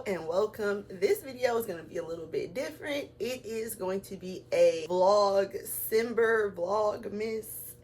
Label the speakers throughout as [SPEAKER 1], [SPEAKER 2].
[SPEAKER 1] and welcome. This video is going to be a little bit different. It is going to be a vlogmas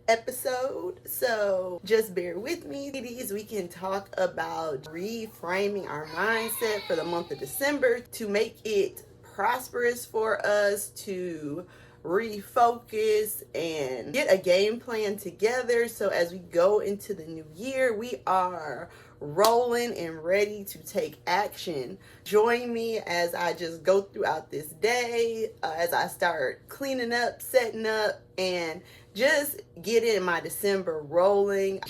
[SPEAKER 1] episode, so just bear with me. Ladies, we can talk about reframing our mindset for the month of December to make it prosperous for us, to refocus and get a game plan together, so as we go into the new year, we are rolling and ready to take action. Join me as I just go throughout this day, as I start cleaning up, setting up, and just getting my December rolling.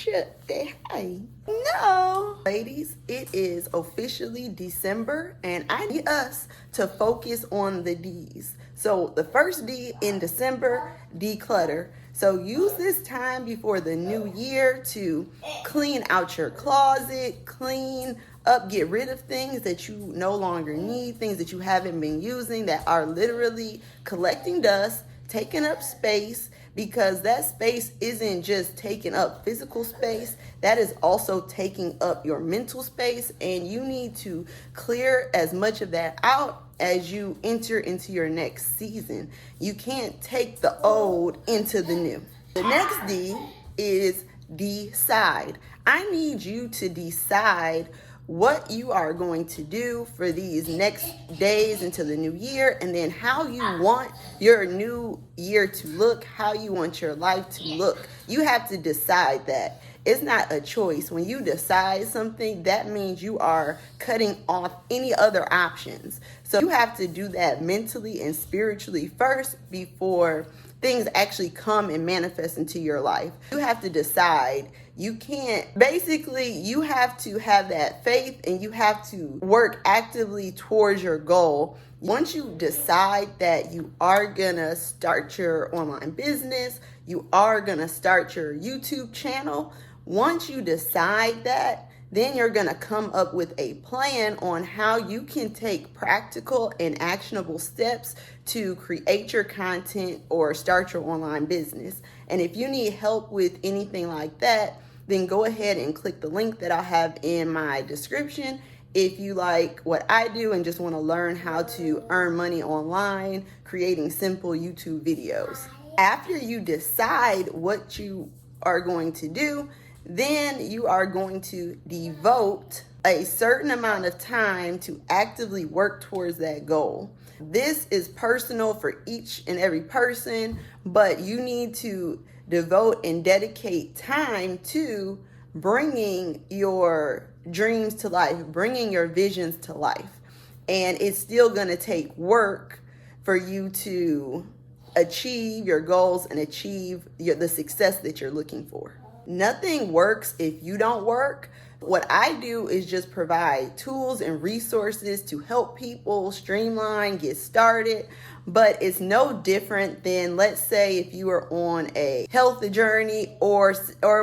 [SPEAKER 1] Hi. No. Ladies, it is officially December, and I need us to focus on the D's. So the first D in December, declutter. So use this time before the new year to clean out your closet, clean up, get rid of things that you no longer need, things that you haven't been using that are literally collecting dust, taking up space, because that space isn't just taking up physical space, that is also taking up your mental space, and you need to clear as much of that out as you enter into your next season. You can't take the old into the new. The next D is decide. I need you to decide what you are going to do for these next days into the new year, and then how you want your new year to look, how you want your life to look. You have to decide that. It's not a choice. When you decide something, that means you are cutting off any other options. So you have to do that mentally and spiritually first before things actually come and manifest into your life. You have to decide. You can't, basically, you have to have that faith, and you have to work actively towards your goal. Once you decide that you are gonna start your online business, you are gonna start your YouTube channel, once you decide that, then you're going to come up with a plan on how you can take practical and actionable steps to create your content or start your online business. And if you need help with anything like that, then go ahead and click the link that I have in my description. If you like what I do and just want to learn how to earn money online, creating simple YouTube videos. After you decide what you are going to do, then you are going to devote a certain amount of time to actively work towards that goal. This is personal for each and every person, but you need to devote and dedicate time to bringing your dreams to life, bringing your visions to life. And it's still going to take work for you to achieve your goals and achieve the success that you're looking for. Nothing works if you don't work. What I do is just provide tools and resources to help people streamline, get started. But it's no different than, let's say, if you are on a health journey, or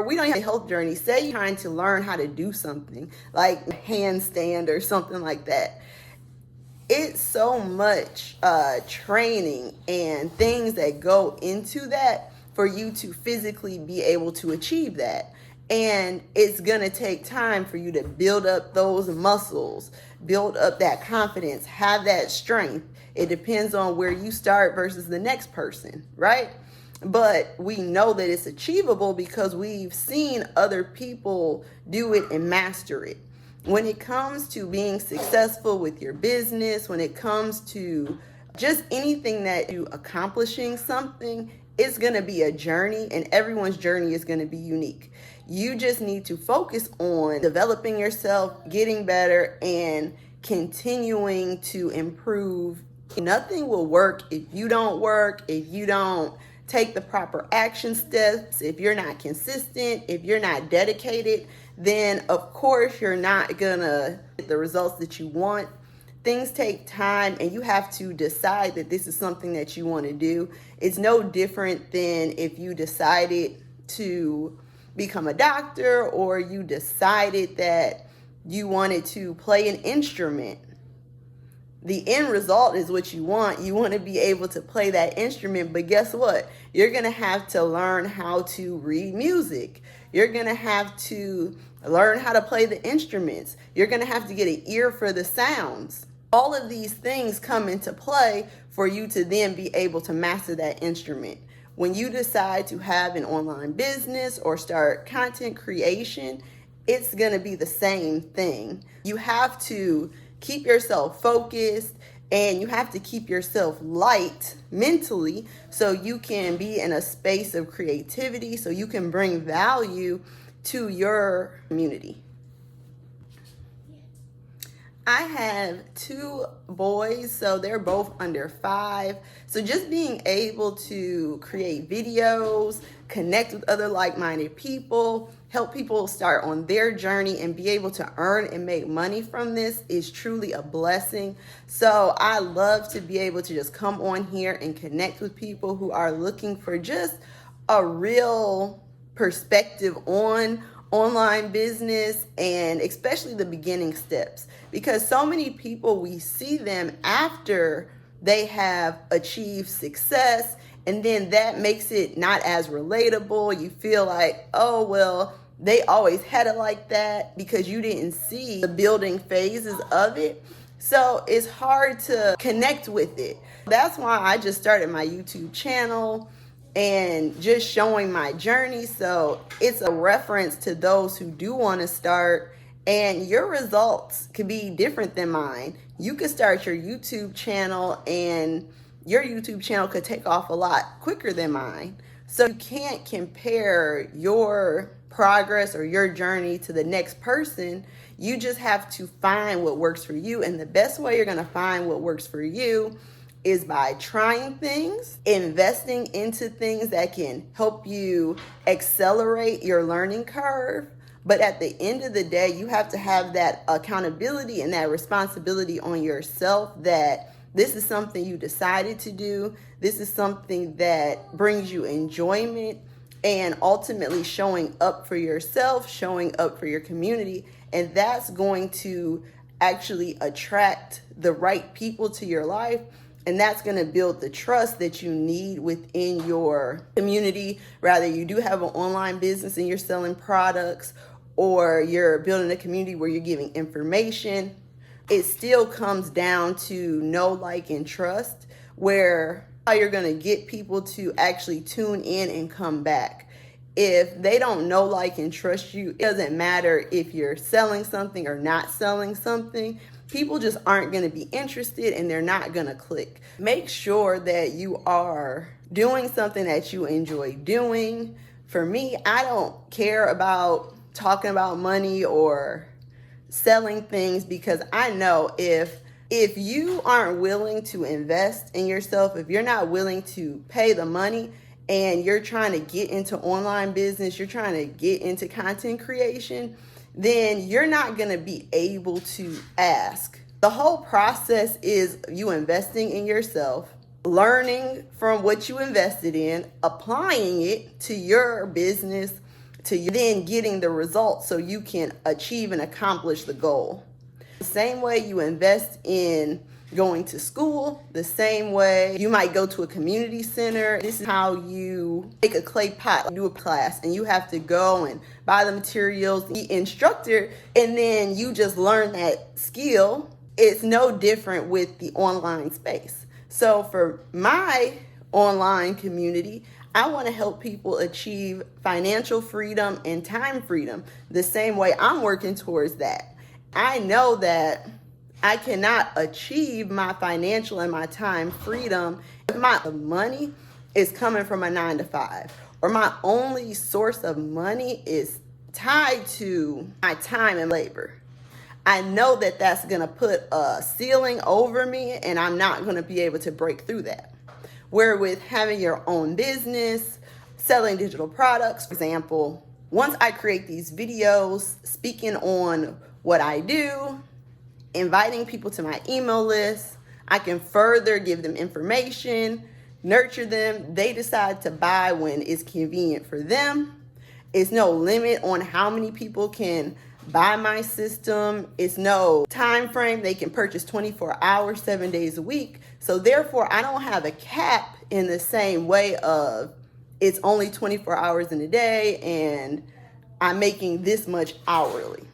[SPEAKER 1] we don't have a health journey. Say you're trying to learn how to do something like handstand or something like that. It's so much training and things that go into that for you to physically be able to achieve that. And it's going to take time for you to build up those muscles, build up that confidence, have that strength. It depends on where you start versus the next person, right? But we know that it's achievable because we've seen other people do it and master it. When it comes to being successful with your business, when it comes to just anything that you accomplishing something, it's going to be a journey, and everyone's journey is going to be unique. You just need to focus on developing yourself, getting better, and continuing to improve. Nothing will work if you don't work, if you don't take the proper action steps, if you're not consistent, if you're not dedicated, then of course you're not going to get the results that you want. Things take time, and you have to decide that this is something that you want to do. It's no different than if you decided to become a doctor, or you decided that you wanted to play an instrument. The end result is what you want. You want to be able to play that instrument, but guess what? You're going to have to learn how to read music. You're going to have to learn how to play the instruments. You're going to have to get an ear for the sounds. All of these things come into play for you to then be able to master that instrument. When you decide to have an online business or start content creation, it's going to be the same thing. You have to keep yourself focused and you have to keep yourself light mentally so you can be in a space of creativity, so you can bring value to your community. I have 2 boys, so they're both under 5. So just being able to create videos, connect with other like-minded people, help people start on their journey and be able to earn and make money from this is truly a blessing. So I love to be able to just come on here and connect with people who are looking for just a real perspective on online business, and especially the beginning steps, because so many people, we see them after they have achieved success, and then that makes it not as relatable. You feel like, oh, well, they always had it like that, because you didn't see the building phases of it. So it's hard to connect with it. That's why I just started my YouTube channel and just showing my journey. So it's a reference to those who do want to start, and your results could be different than mine. You could start your YouTube channel and your YouTube channel could take off a lot quicker than mine. So you can't compare your progress or your journey to the next person. You just have to find what works for you. And the best way you're going to find what works for you is by trying things, investing into things that can help you accelerate your learning curve. But at the end of the day, you have to have that accountability and that responsibility on yourself that this is something you decided to do. This is something that brings you enjoyment, and ultimately showing up for yourself, showing up for your community. And that's going to actually attract the right people to your life. And that's going to build the trust that you need within your community. Rather, you do have an online business and you're selling products, or you're building a community where you're giving information, it still comes down to know, like, and trust, where how you're going to get people to actually tune in and come back. If they don't know, like, and trust you, it doesn't matter if you're selling something or not selling something. People just aren't going to be interested and they're not going to click. Make sure that you are doing something that you enjoy doing. For me, I don't care about talking about money or selling things, because I know if you aren't willing to invest in yourself, if you're not willing to pay the money and you're trying to get into online business, you're trying to get into content creation, then you're not going to be able to ask. The whole process is you investing in yourself, learning from what you invested in, applying it to your business, to then getting the results so you can achieve and accomplish the goal. The same way you invest in going to school, the same way you might go to a community center. This is how you make a clay pot, do a class, and you have to go and buy the materials, the instructor, and then you just learn that skill. It's no different with the online space. So for my online community, I want to help people achieve financial freedom and time freedom the same way I'm working towards that. I know that I cannot achieve my financial and my time freedom if my money is coming from a 9-to-5, or my only source of money is tied to my time and labor. I know that that's going to put a ceiling over me, and I'm not going to be able to break through that. Where with having your own business, selling digital products, for example, once I create these videos speaking on what I do, inviting people to my email list, I can further give them information, nurture them. They decide to buy when it's convenient for them. It's no limit on how many people can buy my system. It's no time frame. They can purchase 24 hours, 7 days a week. So therefore, I don't have a cap in the same way of it's only 24 hours in a day and I'm making this much hourly.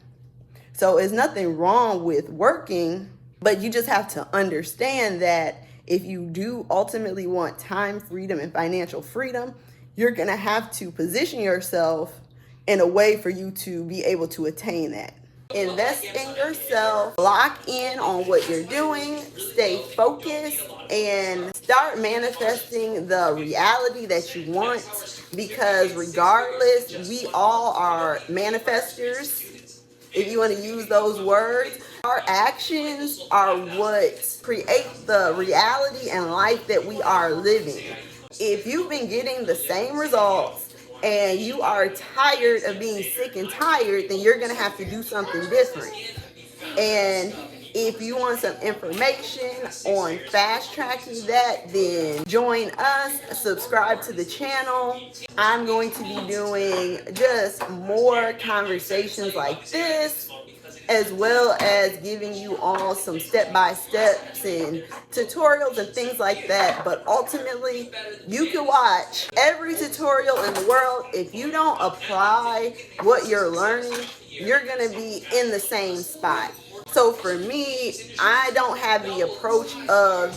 [SPEAKER 1] So there's nothing wrong with working, but you just have to understand that if you do ultimately want time freedom and financial freedom, you're going to have to position yourself in a way for you to be able to attain that. Invest in yourself, lock in on what you're doing, stay focused, and start manifesting the reality that you want, because regardless, we all are manifestors. If you want to use those words, our actions are what create the reality and life that we are living. If you've been getting the same results and you are tired of being sick and tired, then you're going to have to do something different. And if you want some information on fast tracking that, then join us, subscribe to the channel. I'm going to be doing just more conversations like this, as well as giving you all some step-by-steps and tutorials and things like that. But ultimately, you can watch every tutorial in the world. If you don't apply what you're learning, you're going to be in the same spot. So for me, I don't have the approach of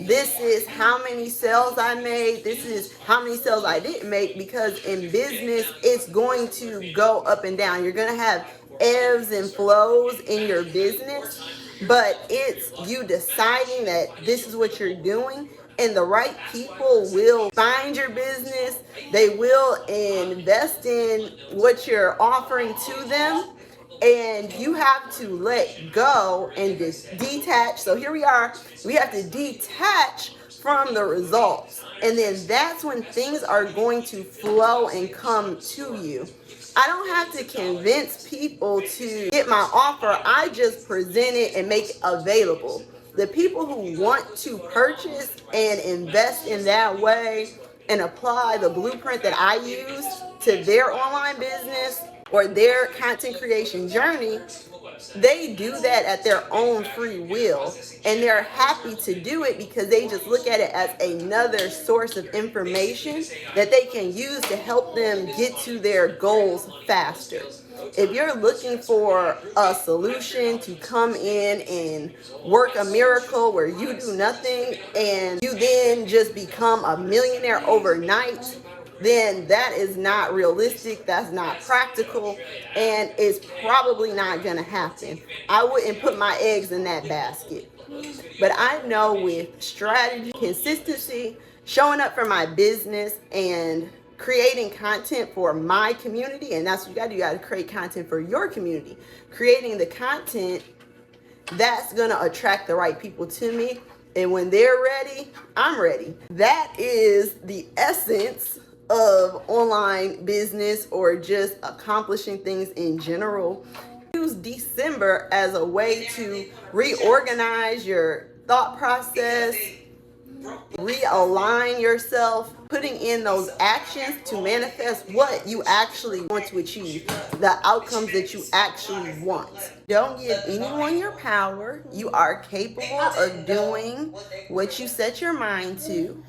[SPEAKER 1] this is how many sales I made, this is how many sales I didn't make, because in business, it's going to go up and down. You're going to have ebbs and flows in your business, but it's you deciding that this is what you're doing, and the right people will find your business. They will invest in what you're offering to them. And you have to let go and detach. So here we are. We have to detach from the results. And then that's when things are going to flow and come to you. I don't have to convince people to get my offer. I just present it and make it available. The people who want to purchase and invest in that way and apply the blueprint that I use to their online business or their content creation journey, they do that at their own free will, and they're happy to do it because they just look at it as another source of information that they can use to help them get to their goals faster. If you're looking for a solution to come in and work a miracle where you do nothing and you then just become a millionaire overnight, then that is not realistic, that's not practical, and it's probably not gonna happen. I wouldn't put my eggs in that basket. But I know with strategy, consistency, showing up for my business, and creating content for my community, and that's what you gotta do, you gotta create content for your community. Creating the content, that's gonna attract the right people to me, and when they're ready, I'm ready. That is the essence of online business or just accomplishing things in general. Use December as a way to reorganize your thought process, realign yourself, putting in those actions to manifest what you actually want to achieve, the outcomes that you actually want. Don't give anyone your power. You are capable of doing what you set your mind to.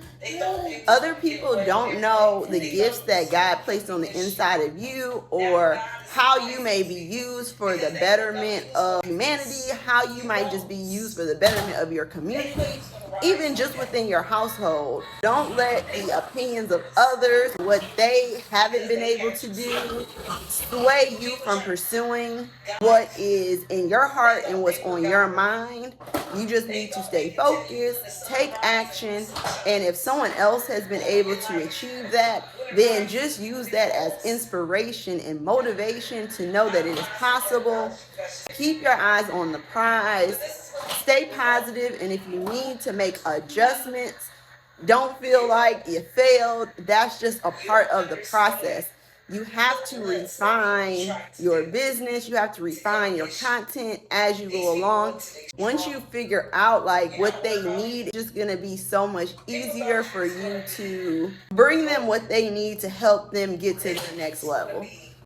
[SPEAKER 1] Other people don't know the gifts that God placed on the inside of you, or how you may be used for the betterment of humanity, how you might just be used for the betterment of your community, even just within your household. Don't let the opinions of others, what they haven't been able to do, sway you from pursuing what is in your heart and what's on your mind. You just need to stay focused, take action, and if someone else has been able to achieve that, then just use that as inspiration and motivation to know that it is possible. Keep your eyes on the prize. Stay positive, and if you need to make adjustments, don't feel like you failed. That's just a part of the process. You have to refine your business. You have to refine your content as you go along. Once you figure out like what they need, it's just going to be so much easier for you to bring them what they need to help them get to the next level.